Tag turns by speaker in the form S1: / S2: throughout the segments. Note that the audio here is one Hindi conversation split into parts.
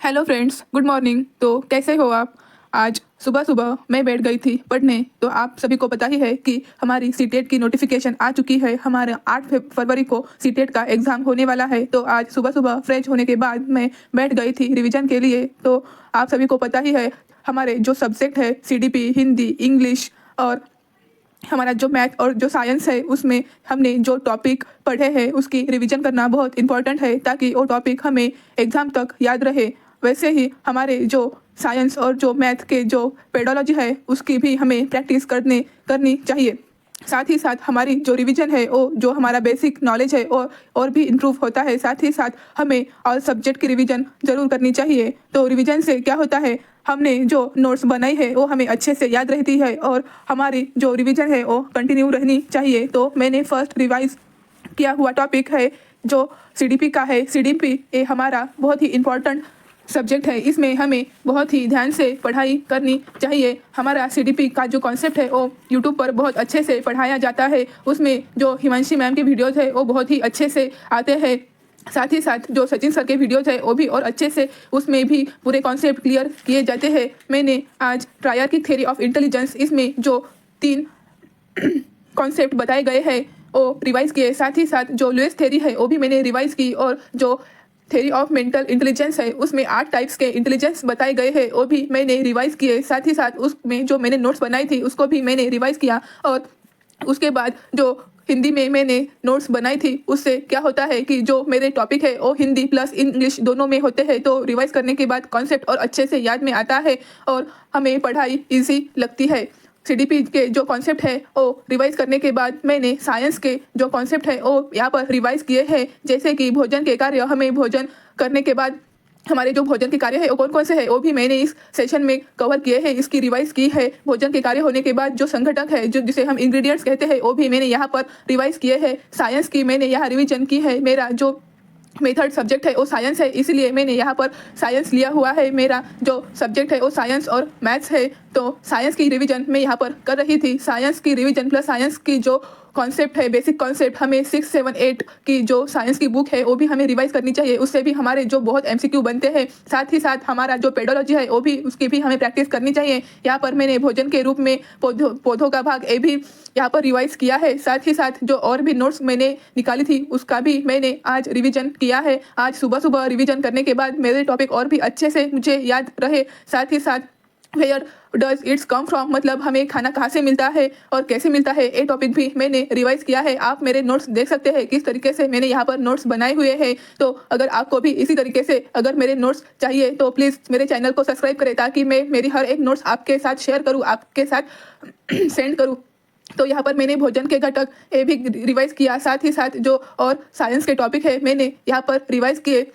S1: Hello friends, good morning. तो कैसे हो आप? आज सुबह सुबह मैं बैठ गई थी पढ़ने। तो आप सभी को पता ही है कि हमारी सीटेट की नोटिफिकेशन आ चुकी है। हमारे 8 फरवरी को सीटेट का एग्ज़ाम होने वाला है। तो आज सुबह सुबह फ्रेश होने के बाद मैं बैठ गई थी रिवीजन के लिए। तो आप सभी को पता ही है हमारे जो सब्जेक्ट है सीडीपी, हिंदी, इंग्लिश और हमारा जो मैथ और जो साइंस है उसमें हमने जो टॉपिक पढ़े हैं उसकी रिवीजन करना बहुत इंपॉर्टेंट है ताकि वो टॉपिक हमें एग्ज़ाम तक याद रहे। वैसे ही हमारे जो साइंस और जो मैथ के जो पेडोलॉजी है उसकी भी हमें प्रैक्टिस करनी चाहिए। साथ ही साथ हमारी जो रिवीजन है वो जो हमारा बेसिक नॉलेज है और भी इम्प्रूव होता है। साथ ही साथ हमें ऑल सब्जेक्ट की रिवीजन ज़रूर करनी चाहिए। तो रिवीजन से क्या होता है, हमने जो नोट्स बनाई है वो हमें अच्छे से याद रहती है और हमारी जो रिवीजन है वो कंटिन्यू रहनी चाहिए। तो मैंने फर्स्ट रिवाइज किया हुआ टॉपिक है जो सीडीपी का है। सीडीपी ये हमारा बहुत ही इम्पोर्टेंट सब्जेक्ट है। इसमें हमें बहुत ही ध्यान से पढ़ाई करनी चाहिए। हमारा सीडीपी का जो कॉन्सेप्ट है वो यूट्यूब पर बहुत अच्छे से पढ़ाया जाता है। उसमें जो हिमांशी मैम के वीडियोज़ है वो बहुत ही अच्छे से आते हैं। साथ ही साथ जो सचिन सर के वीडियोज़ है वो भी और अच्छे से उसमें भी पूरे कॉन्सेप्ट क्लियर किए जाते हैं। मैंने आज ट्रायर्किक थ्योरी ऑफ इंटेलिजेंस इसमें जो 3 कॉन्सेप्ट बताए गए हैं वो रिवाइज किए। साथ ही साथ जो लुईस थ्योरी है वो भी मैंने रिवाइज की और जो थ्योरी ऑफ मेंटल इंटेलिजेंस है उसमें 8 टाइप्स के इंटेलिजेंस बताए गए हैं वो भी मैंने रिवाइज किए। साथ ही साथ उसमें जो मैंने नोट्स बनाई थी उसको भी मैंने रिवाइज किया। और उसके बाद जो हिंदी में मैंने नोट्स बनाई थी उससे क्या होता है कि जो मेरे टॉपिक है वो हिंदी प्लस इंग्लिश दोनों में होते हैं। तो रिवाइज करने के बाद कॉन्सेप्ट और अच्छे से याद में आता है और हमें पढ़ाई ईजी लगती है। सीडीपी के जो कॉन्सेप्ट है वो रिवाइज करने के बाद मैंने साइंस के जो कॉन्सेप्ट है वो यहाँ पर रिवाइज किए हैं। जैसे कि भोजन के कार्य, हमें भोजन करने के बाद हमारे जो भोजन के कार्य है वो कौन कौन से है वो भी मैंने इस सेशन में कवर किए हैं, इसकी रिवाइज की है। भोजन के कार्य होने के बाद जो संघटक है जो जिसे हम इंग्रेडिएंट्स कहते हैं वो भी मैंने यहाँ पर रिवाइज किए हैं। साइंस की मैंने यहाँ रिवीजन की है। मेरा जो मेथड सब्जेक्ट है वो साइंस है, इसलिए मैंने यहाँ पर साइंस लिया हुआ है। मेरा जो सब्जेक्ट है वो साइंस और मैथ्स है। तो साइंस की रिवीजन मैं यहाँ पर कर रही थी। साइंस की रिवीजन प्लस साइंस की जो कॉन्सेप्ट है, बेसिक कॉन्सेप्ट, हमें 6, 7, 8 की जो साइंस की बुक है वो भी हमें रिवाइज करनी चाहिए। उससे भी हमारे जो बहुत एमसीक्यू बनते हैं। साथ ही साथ हमारा जो पेडोलॉजी है वो भी उसकी भी हमें प्रैक्टिस करनी चाहिए। यहाँ पर मैंने भोजन के रूप में पौधों का भाग ये भी यहाँ पर रिवाइज किया है। साथ ही साथ जो और भी नोट्स मैंने निकाली थी उसका भी मैंने आज रिवीजन किया है। आज सुबह सुबह रिवीजन करने के बाद मेरे टॉपिक और भी अच्छे से मुझे याद रहे। साथ ही साथ where does its come from, मतलब हमें खाना कहाँ से मिलता है और कैसे मिलता है, ये टॉपिक भी मैंने रिवाइज किया है। आप मेरे नोट्स देख सकते हैं किस तरीके से मैंने यहाँ पर नोट्स बनाए हुए हैं। तो अगर आपको भी इसी तरीके से अगर मेरे नोट्स चाहिए तो प्लीज़ मेरे चैनल को सब्सक्राइब करें ताकि मैं मेरी हर एक नोट्स आपके साथ शेयर करूँ, आपके साथ सेंड करूँ। तो यहाँ पर मैंने भोजन के घटक ये भी रिवाइज किया। साथ ही साथ जो और साइंस के टॉपिक है मैंने यहाँ पर रिवाइज किए।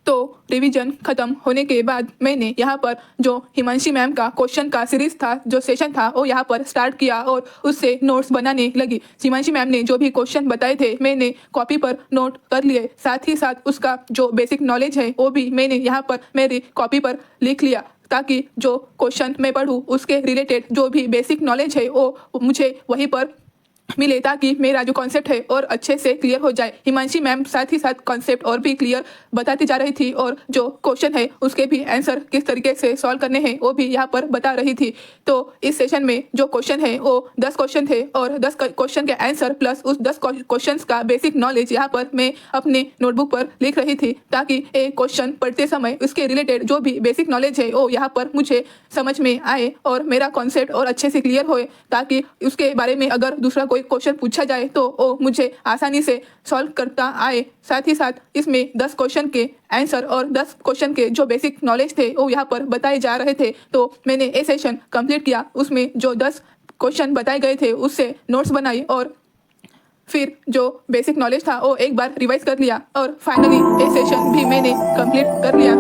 S1: तो रिवीजन ख़त्म होने के बाद मैंने यहाँ पर जो हिमांशी मैम का क्वेश्चन का सीरीज़ था, जो सेशन था, वो यहाँ पर स्टार्ट किया और उससे नोट्स बनाने लगी। हिमांशी मैम ने जो भी क्वेश्चन बताए थे मैंने कॉपी पर नोट कर लिए। साथ ही साथ उसका जो बेसिक नॉलेज है वो भी मैंने यहाँ पर मेरी कॉपी पर लिख लिया ताकि जो क्वेश्चन मैं पढ़ूँ उसके रिलेटेड जो भी बेसिक नॉलेज है वो मुझे वहीं पर मिले ताकि मेरा जो कॉन्सेप्ट है और अच्छे से क्लियर हो जाए। हिमांशी मैम साथ ही साथ कॉन्सेप्ट और भी क्लियर बताती जा रही थी और जो क्वेश्चन है उसके भी आंसर किस तरीके से सॉल्व करने हैं वो भी यहाँ पर बता रही थी। तो इस सेशन में जो क्वेश्चन है वो 10 क्वेश्चन थे और 10 क्वेश्चन के आंसर प्लस उस 10 क्वेश्चन का बेसिक नॉलेज यहाँ पर मैं अपने नोटबुक पर लिख रही थी ताकि एक क्वेश्चन पढ़ते समय उसके रिलेटेड जो भी बेसिक नॉलेज है वो यहाँ पर मुझे समझ में आए और मेरा कॉन्सेप्ट और अच्छे से क्लियर होए ताकि उसके बारे में अगर दूसरा कोई क्वेश्चन पूछा जाए तो वो मुझे आसानी से सॉल्व करता आए। साथ ही साथ इसमें 10 क्वेश्चन के आंसर और 10 क्वेश्चन के जो बेसिक नॉलेज थे वो यहाँ पर बताए जा रहे थे। तो मैंने ये सेशन कंप्लीट किया। उसमें जो 10 क्वेश्चन बताए गए थे उससे नोट्स बनाई और फिर जो बेसिक नॉलेज था वो एक बार रिवाइज कर लिया और फाइनली ये सेशन भी मैंने कंप्लीट कर लिया।